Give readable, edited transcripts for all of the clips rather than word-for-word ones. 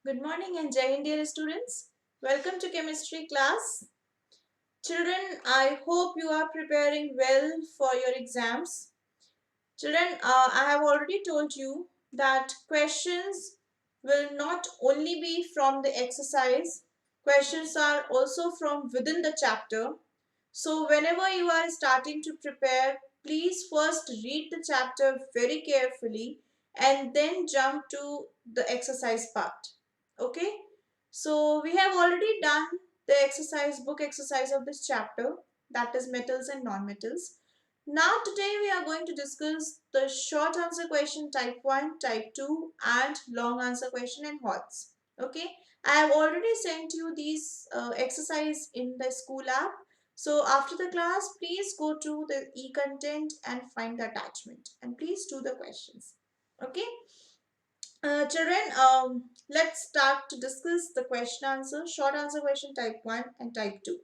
Good morning and Jai Hind, dear students. Welcome to chemistry class. Children, I hope you are preparing well for your exams. Children, I have already told you that questions will not only be from the exercise, questions are also from within the chapter. So whenever you are starting to prepare, please first read the chapter very carefully and then jump to the exercise part. Okay? So we have already done the book exercise of this chapter, that is metals and non-metals. Now today we are going to discuss the short answer question type 1, type 2 and long answer question and HOTS. Okay, I have already sent you these exercise in the school app. So after the class, please go to the e-content and find the attachment and please do the questions. Okay, children, let's start to discuss the question answer, short answer question type 1 and type 2.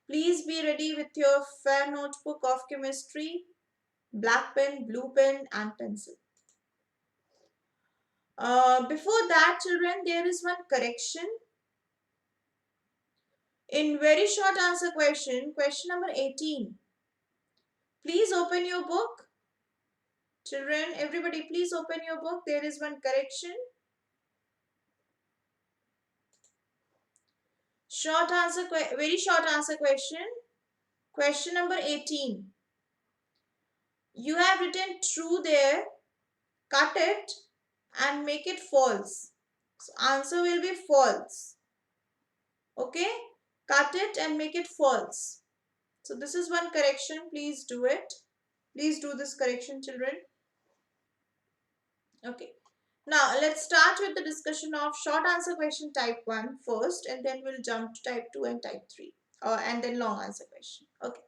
Please be ready with your fair notebook of chemistry, black pen, blue pen and pencil. Before that, children, there is one correction. In very short answer question number 18. Please open your book. Children, everybody please open your book. There is one correction. Very short answer question number 18. You have written true there. Cut it and make it false. So answer will be false. Okay, cut it and make it false. So this is one correction. Please do it. Please do this correction, children. Okay. Now let's start with the discussion of short answer question type 1 first, and then we'll jump to type 2 and type 3, and then long answer question. Okay.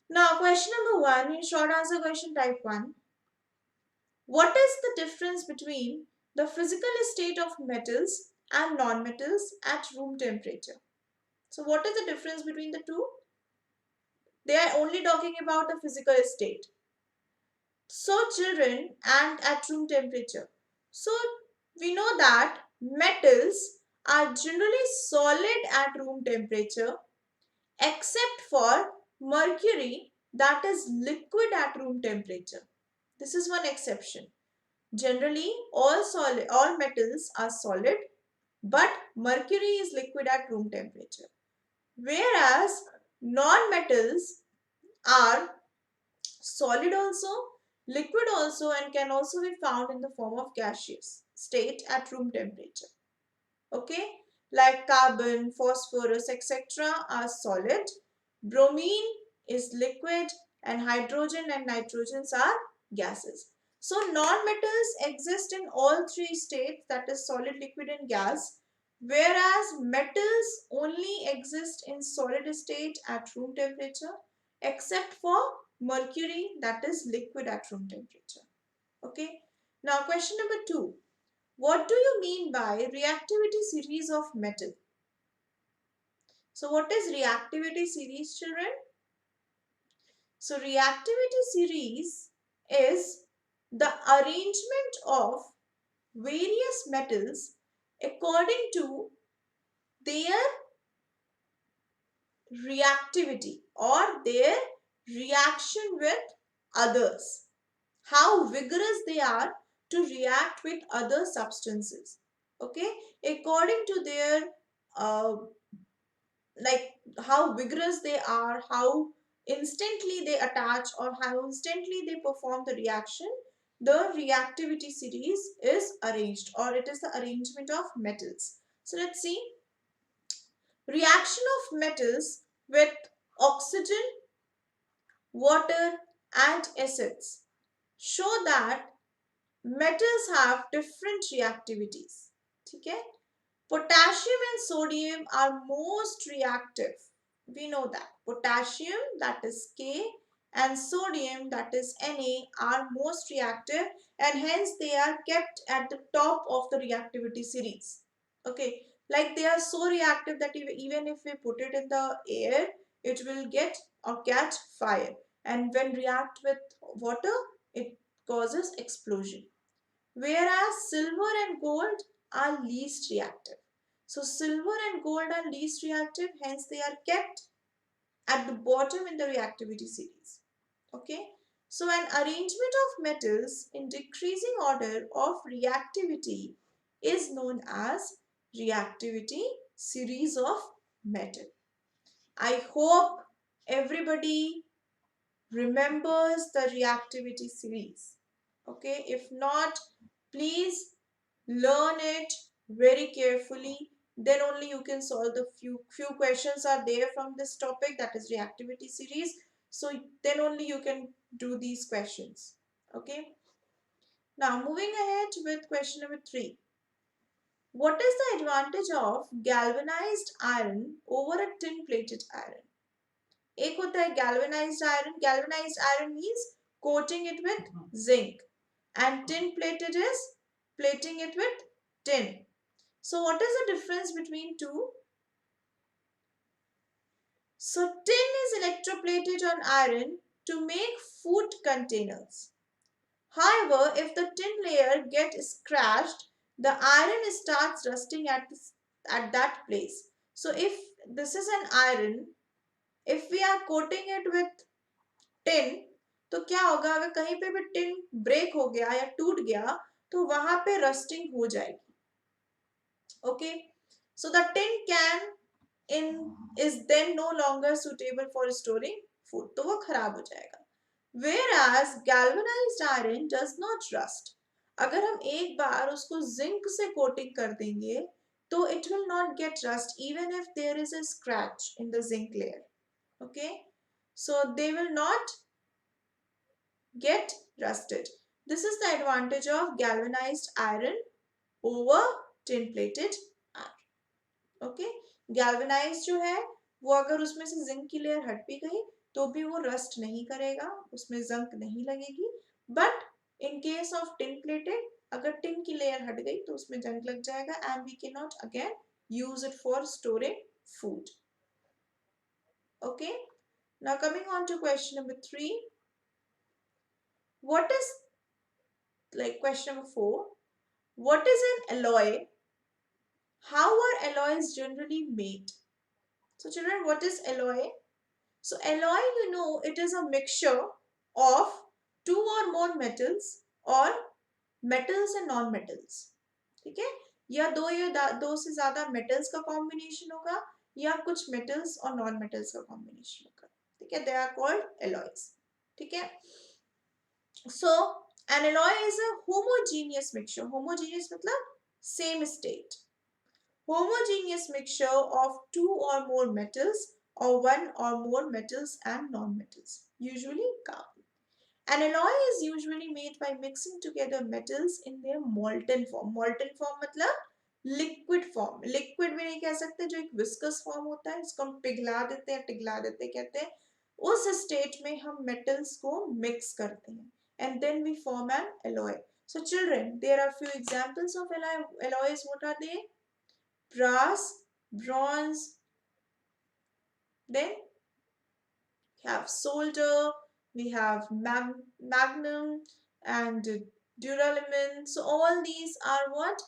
Now question number 1 in short answer question type 1. What is the difference between the physical state of metals and non-metals at room temperature? So what is the difference between the two? They are only talking about the physical state. So children, and at room temperature. So we know that metals are generally solid at room temperature except for mercury that is liquid at room temperature. This is one exception. Generally all metals are solid but mercury is liquid at room temperature. Whereas non-metals are solid also, liquid also and can also be found in the form of gaseous state at room temperature. Okay, like carbon, phosphorus, etc. are solid, bromine is liquid and hydrogen and nitrogens are gases. So non-metals exist in all three states, that is solid, liquid and gas, whereas metals only exist in solid state at room temperature except for mercury that is liquid at room temperature. Okay. Now question number 2. What do you mean by reactivity series of metal? So what is reactivity series, children? So reactivity series is the arrangement of various metals according to their reactivity or their reaction with others. How vigorous they are to react with other substances. Okay, according to their uh, like how vigorous they are, how instantly they attach or how instantly they perform the reaction, the reactivity series is arranged, or it is the arrangement of metals. So let's see. Reaction of metals with oxygen, water and acids show that metals have different reactivities. Okay? Potassium and sodium are most reactive. We know that. Potassium, that is K, and sodium, that is Na, are most reactive and hence they are kept at the top of the reactivity series. Okay, like they are so reactive that even if we put it in the air, it will get or catch fire. And when react with water, it causes explosion. whereas silver and gold are least reactive. So silver and gold are least reactive, hence they are kept at the bottom in the reactivity series. Okay. So an arrangement of metals in decreasing order of reactivity is known as reactivity series of metal. I hope everybody remembers the reactivity series. Okay, if not, please learn it very carefully. Then only you can solve the few questions are there from this topic, that is reactivity series. So then only you can do these questions. Okay. Now moving ahead with question number 3. What is the advantage of galvanized iron over a tin plated iron? एक होता है galvanized iron. Galvanized iron means coating it with zinc, and tin plated is plating it with tin. So what is the difference between two? So tin is electroplated on iron to make food containers. However, if the tin layer gets scratched, the iron starts rusting at that place. So if this is an iron, if we are coating it with tin, तो क्या होगा, अगर कहीं पे भी tin break हो गया या टूट गया तो वहां पे रस्टिंग हो जाएगी. Okay, so the tin can in is then no longer suitable for storing food, तो वो खराब हो जाएगा. Whereas galvanized iron does not rust. अगर हम एक बार उसको जिंक से कोटिंग कर देंगे तो it will not get rust even if there is a scratch in the zinc layer. Okay, so they will not get rusted. This is the advantage of galvanized iron over tin plated iron. Okay, galvanized जो है वो अगर उसमें से zinc की layer हट भी गई तो भी वो रस्ट नहीं करेगा, उसमें जंक नहीं लगेगी. But in case of tin plated, अगर टिन की लेयर हट गई तो उसमें जंक लग जाएगा and we can not again use it for storing food. Okay, now coming on to question number 3. What is, like, question number 4, what is an alloy? How are alloys generally made? So children, what is alloy? So alloy, you know, it is a mixture of two or more metals or metals and non-metals. ठीक है, या दो से ज्यादा metals का combination होगा या कुछ metals और non-metals का combination होगा. ठीक है, they are called alloys. ठीक है. So an alloy is a homogeneous mixture. Homogeneous मतलब same state. Homogeneous mixture of two or more metals or one or more metals and non-metals, usually carbon. An alloy is usually made by mixing together metals in their molten form. Molten form मतलब liquid form. Liquid भी नहीं कह सकते, जो एक viscous form होता है, इसको हम टिगला देते कहते हैं. उस state में हम metals को mix करते हैं and then we form an alloy. So children, there are few examples of alloys. What are they? Brass, bronze, then we have solder, we have magnum and duralumin. So all these are what?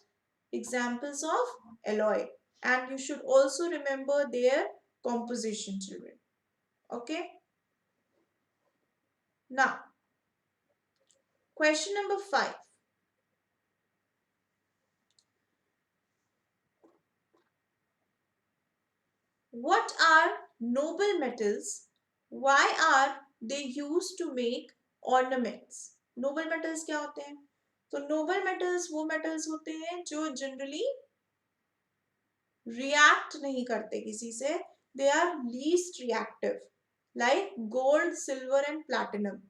Examples of alloy. And you should also remember their composition, children. Okay. Now, question number 5. What are noble metals? Why are they used to make ornaments? Noble metals क्या होते हैं? तो noble metals वो metals होते हैं जो generally react नहीं करते किसी से. They are least reactive, like gold, silver and platinum.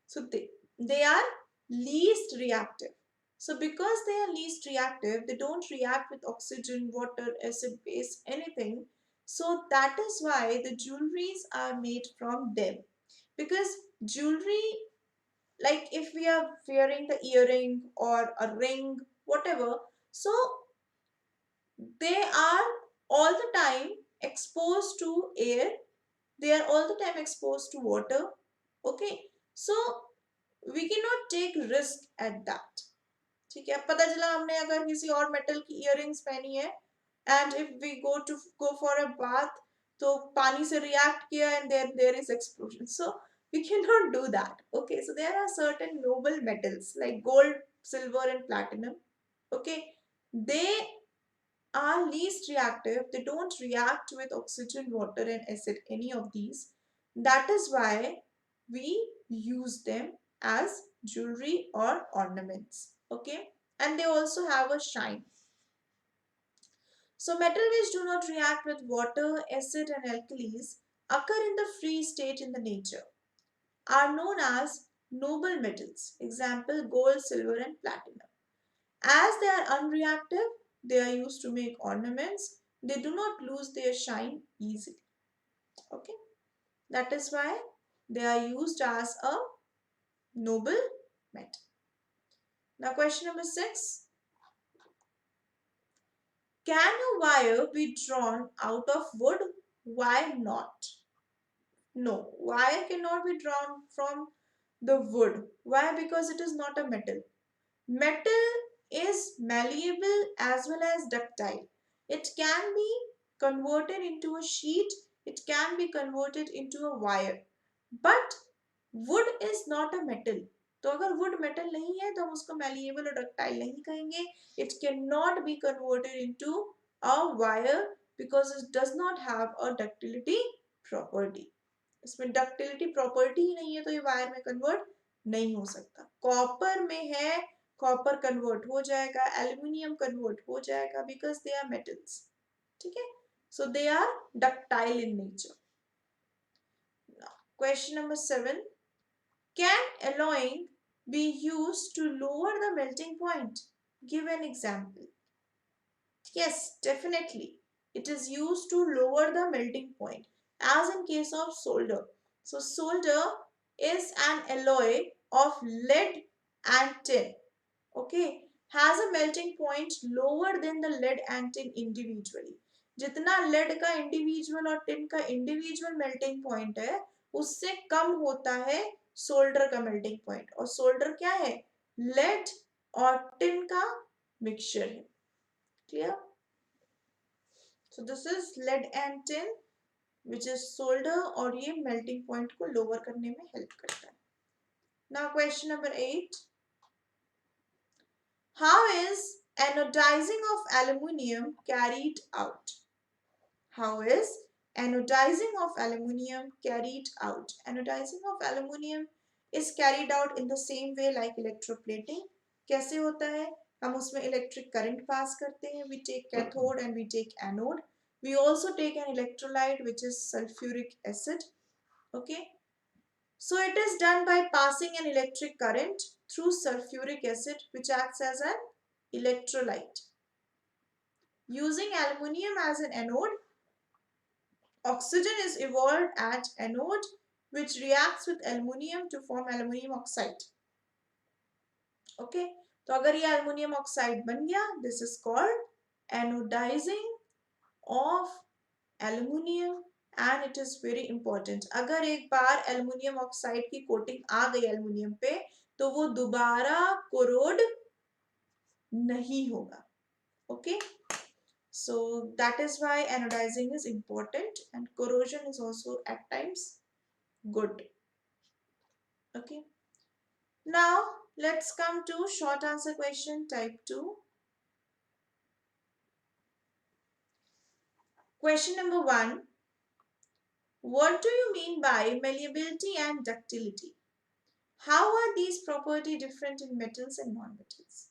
So they are least reactive. So because they are least reactive, they don't react with oxygen, water, acid, base, anything. So that is why the jewelries are made from them. Because jewelry, like if we are wearing the earring or a ring, whatever, so they are all the time exposed to air, they are all the time exposed to water. Okay, so we cannot take risk at that. ठीक है, अब पता चला हमने अगर किसी और metal की इयररिंग्स पहनी है and if we go for a bath, तो पानी से रिएक्ट किया and there is explosion, so we cannot do that. Okay, so there are certain noble metals like gold, silver and platinum. Okay, they are least reactive. They don't react with oxygen, water and acid, any of these. That is why we use them as jewelry or ornaments. Okay, and they also have a shine. So metal which do not react with water, acid and alkalis occur in the free state in the nature are known as noble metals. Example, gold, silver and platinum. As they are unreactive, they are used to make ornaments. They do not lose their shine easily. Okay, that is why they are used as a noble metal. Now, question number 6. Can a wire be drawn out of wood? Why not? No, wire cannot be drawn from the wood. Why? Because it is not a metal. Metal is malleable as well as ductile. It can be converted into a sheet, it can be converted into a wire. But wood is not a metal. तो अगर wood metal नहीं है तो हम उसको malleable और ductile नहीं कहेंगे. It cannot be converted into a wire because it does not have a ductility property. इसमें डक्टिलिटी प्रॉपर्टी ही नहीं है तो ये वायर में कन्वर्ट नहीं हो सकता. कॉपर में है, कॉपर कन्वर्ट हो जाएगा, एल्यूमिनियम कन्वर्ट हो जाएगा बिकॉज दे आर मेटल्स. ठीक है, so they are ductile in nature. Question number 7. Can alloying be used to lower the melting point? Give an example. Yes, definitely. It is used to lower the melting point, as in case of solder. So solder is an alloy of lead and tin. Okay, has a melting point lower than the lead and tin individually. जितना lead का individual और tin का individual melting point है, उससे कम होता है solder का melting point. और solder क्या है? lead और tin का mixture है. Clear? So this is lead and tin which is solder और ये melting point को lower करने में help करता है. Now question number 8. How is anodizing of aluminium carried out? How is anodizing of aluminium carried out? Anodizing of aluminium is carried out in the same way like electroplating. कैसे होता है? हम उसमें electric current pass करते हैं. We take cathode and we take anode. We also take an electrolyte which is sulfuric acid. Okay. So it is done by passing an electric current through sulfuric acid which acts as an electrolyte. Using aluminium as an anode, oxygen is evolved at anode which reacts with aluminium to form aluminium oxide. Okay, तो अगर ये aluminium oxide बन गया, this is called anodizing of aluminium and it is very important. अगर एक बार aluminium oxide की coating आ गई aluminium पे तो वो दोबारा corrode नहीं होगा. Okay, so that is why anodizing is important and corrosion is also at times good. Okay, now let's come to short answer question type 2. Question number 1. What do you mean by malleability and ductility? How are these properties different in metals and non-metals?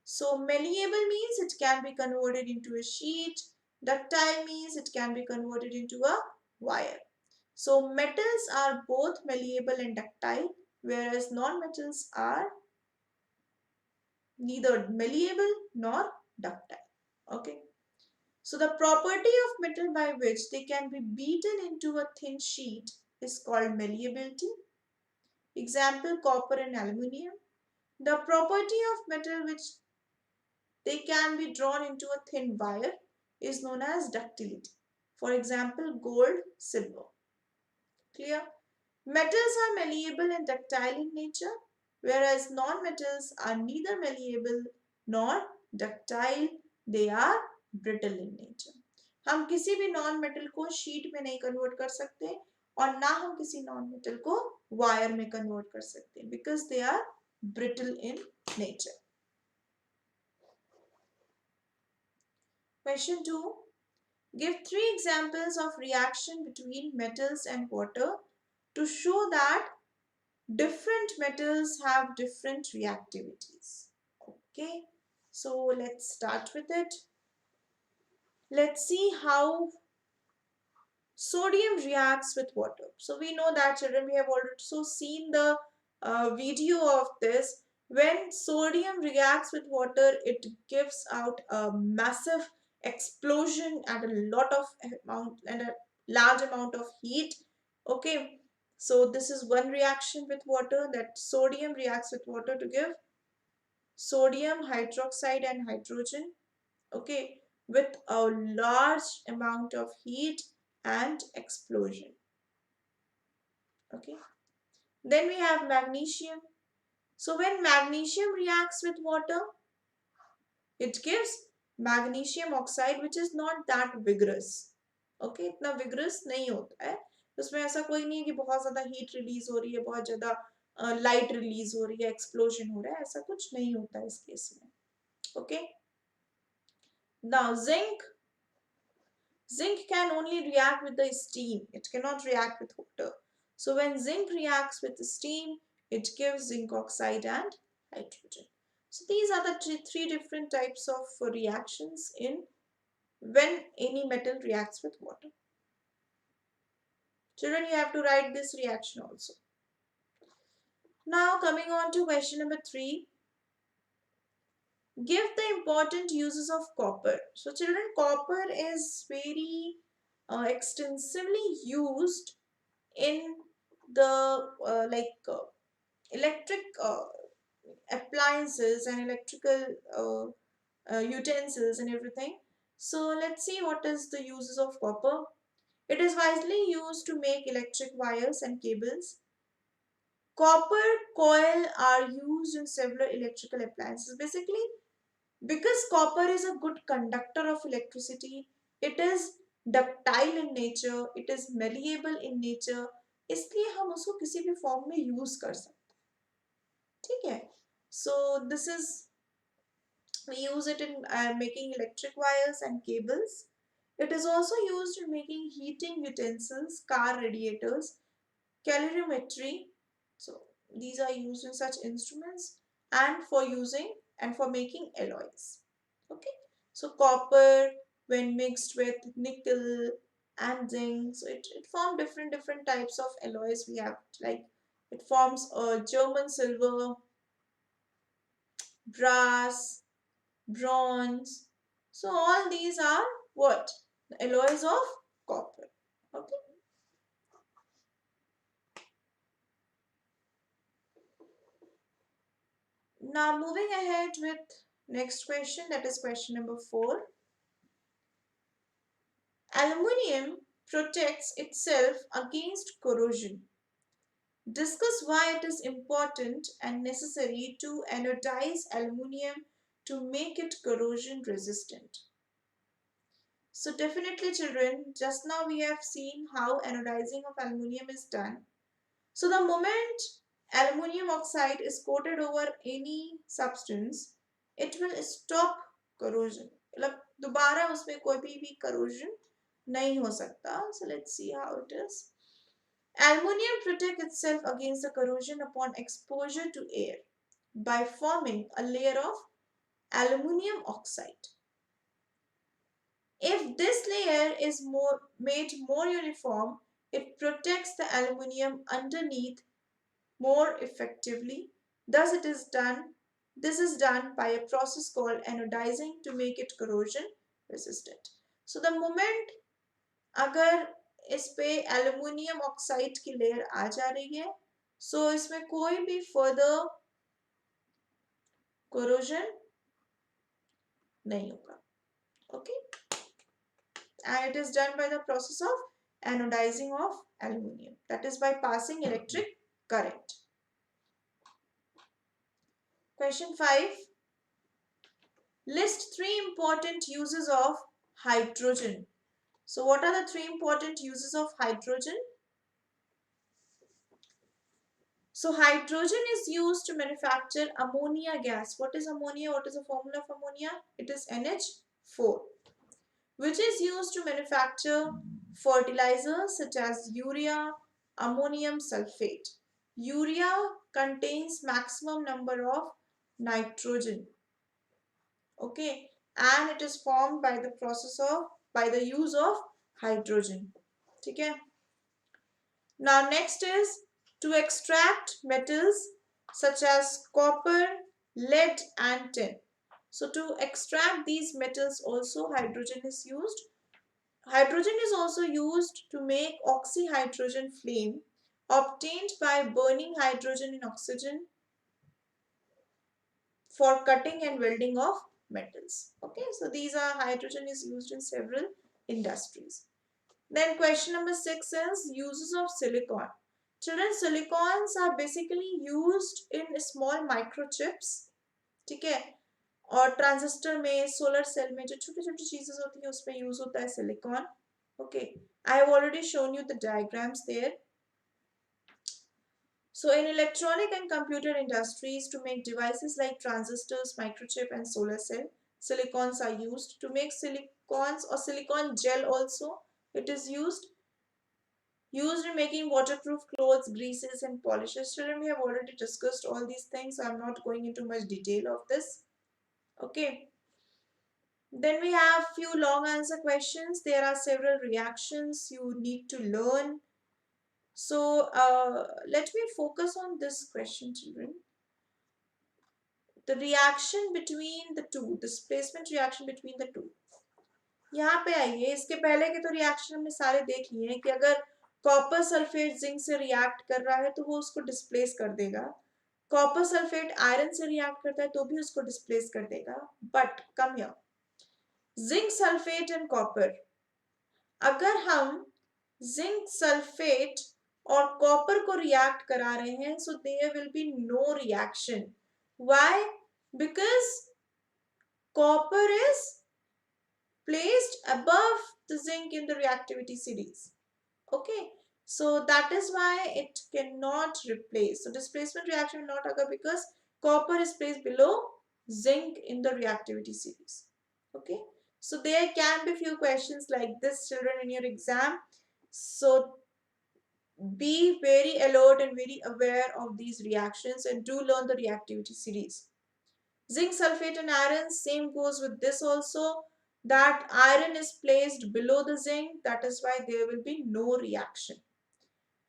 So malleable means it can be converted into a sheet. Ductile means it can be converted into a wire. So metals are both malleable and ductile, whereas non-metals are neither malleable nor ductile. Okay. So the property of metal by which they can be beaten into a thin sheet is called malleability. Example, copper and aluminium. The property of metal which they can be drawn into a thin wire is known as ductility. For example, gold, silver. Clear? Metals are malleable and ductile in nature. whereas non-metals are neither malleable nor ductile, they are brittle in nature. हम किसी भी non metal को sheet में नहीं convert कर सकते और ना हम किसी नॉन मेटल को वायर में कन्वर्ट कर सकते because they are brittle in nature. Question 2. Give 3 examples of reaction between metals and water to show that different metals have different reactivities. Okay, so let's start with it. Let's see how sodium reacts with water. So we know that, children, we have also seen the video of this. When sodium reacts with water, it gives out a massive explosion and a lot of amount and a large amount of heat. Okay, so this is one reaction with water, that sodium reacts with water to give sodium hydroxide and hydrogen. Okay, with a large amount of heat and explosion. Okay, then we have magnesium. So when magnesium reacts with water, it gives magnesium oxide, which is not that vigorous. Okay, इतना vigorous नहीं होता है. उसमें ऐसा कोई नहीं है कि बहुत ज़्यादा heat release हो रही है, बहुत ज़्यादा light release हो रही है, explosion हो रहा है, ऐसा कुछ नहीं होता है इस केस में. Okay, now zinc. Zinc can only react with the steam. It cannot react with water. So when zinc reacts with the steam, it gives zinc oxide and hydrogen. So these are the three different types of reactions in when any metal reacts with water. Children, you have to write this reaction also. Now coming on to question number 3. Give the important uses of copper. So children, copper is very extensively used in the electric appliances and electrical utensils and everything. So let's see what is the uses of copper. It is widely used to make electric wires and cables. Copper coil are used in several electrical appliances. Basically, because copper is a good conductor of electricity, it is ductile in nature, it is malleable in nature, इसलिए हम उसको किसी भी form में use कर सकते हैं. ठीक है. So this is, we use it in making electric wires and cables. It is also used in making heating utensils, car radiators, calorimetry. So these are used in such instruments and for making alloys. Okay, so copper when mixed with nickel and zinc, so it forms different types of alloys. We have like it forms a German silver, brass, bronze. So all these are what? The alloys of copper. Okay. Now moving ahead with next question, that is question number 4. Aluminium protects itself against corrosion. Discuss why it is important and necessary to anodize aluminium to make it corrosion resistant. So definitely children, just now we have seen how anodizing of aluminium is done. So the moment aluminium oxide is coated over any substance, it will stop corrosion. मतलब दोबारा उसमें कोई भी corrosion नहीं हो सकता. So let's see how it is. Aluminium protects itself against the corrosion upon exposure to air by forming a layer of aluminium oxide. If this layer is made more uniform, it protects the aluminium underneath more effectively. Thus, this is done by a process called anodizing to make it corrosion resistant. So, the moment अगर इस पे aluminium oxide की layer आ जा रही है, सो इसमें कोई भी फर्दर corrosion नहीं होगा. Okay, and it is done by the process of anodizing of aluminium, that is by passing electric current. Question 5. List 3 important uses of hydrogen. So what are the 3 important uses of hydrogen? So hydrogen is used to manufacture ammonia gas. What is ammonia? What is the formula of ammonia? It is NH4, which is used to manufacture fertilizers such as urea, ammonium sulfate. Urea contains maximum number of nitrogen. Okay, and it is formed by the use of hydrogen. Okay. Now next is to extract metals such as copper, lead and tin. So to extract these metals also hydrogen is used. Hydrogen is also used to make oxyhydrogen flame obtained by burning hydrogen in oxygen for cutting and welding of metals. Okay, so these are hydrogen is used in several industries. Then question number 6 is uses of silicon. Children, silicons are basically used in small microchips. ठीक है, और transistor में solar cell में जो छोटी छोटी चीजें होती हैं उसमें यूज होता है silicon. Okay, I have already shown you the diagrams there. So in electronic and computer industries, to make devices like transistors, microchip and solar cell, silicons are used. To make silicons or silicon gel also, it is used in making waterproof clothes, greases and polishes. Children, we have already discussed all these things. I'm not going into much detail of this. Okay. Then we have few long answer questions. There are several reactions you need to learn. So let me focus on this question, children. The reaction between the two, displacement reaction between the two. यहाँ पे आइए, इसके पहले के तो reaction हमने सारे देख लिए हैं कि अगर कॉपर सल्फेट जिंक से रिएक्ट कर रहा है तो वो उसको डिस्प्लेस कर देगा. कॉपर सल्फेट आयरन से रिएक्ट करता है तो भी उसको डिस्प्लेस कर देगा. But come here, zinc sulphate and copper, अगर हम जिंक सल्फेट और कॉपर को रिएक्ट करा रहे हैं so there will be no reaction. Why? Because copper is placed above the zinc in the reactivity series. Okay, so that is why it cannot replace. So displacement reaction will not occur because copper is placed below zinc in the reactivity series. Okay, so there can be few questions like this, children, in your exam. So be very alert and very aware of these reactions and do learn the reactivity series. Zinc sulfate and iron, same goes with this also, that iron is placed below the zinc, that is why there will be no reaction.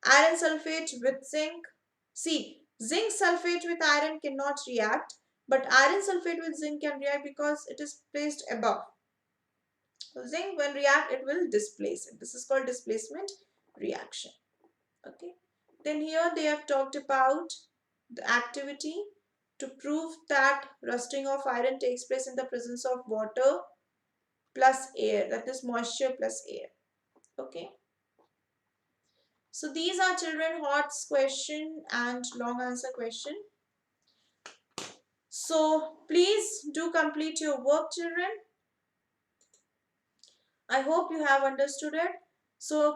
Iron sulfate with zinc, see, zinc sulfate with iron cannot react, but iron sulfate with zinc can react because it is placed above. So zinc when react it will displace it. This is called displacement reaction. Okay. Then here they have talked about the activity to prove that rusting of iron takes place in the presence of water plus air, that is moisture plus air. Okay. So these are, children, hot question and long answer question. So please do complete your work, children. I hope you have understood it. So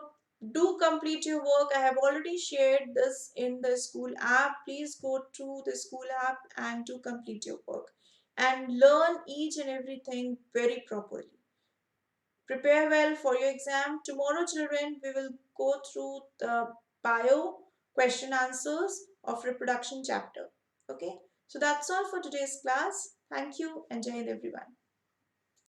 do complete your work. I have already shared this in the school app. Please go to the school app and do complete your work and learn each and everything very properly. Prepare well for your exam. Tomorrow, children, we will go through the bio question answers of reproduction chapter. Okay, so that's all for today's class. Thank you and Jai Hind everyone.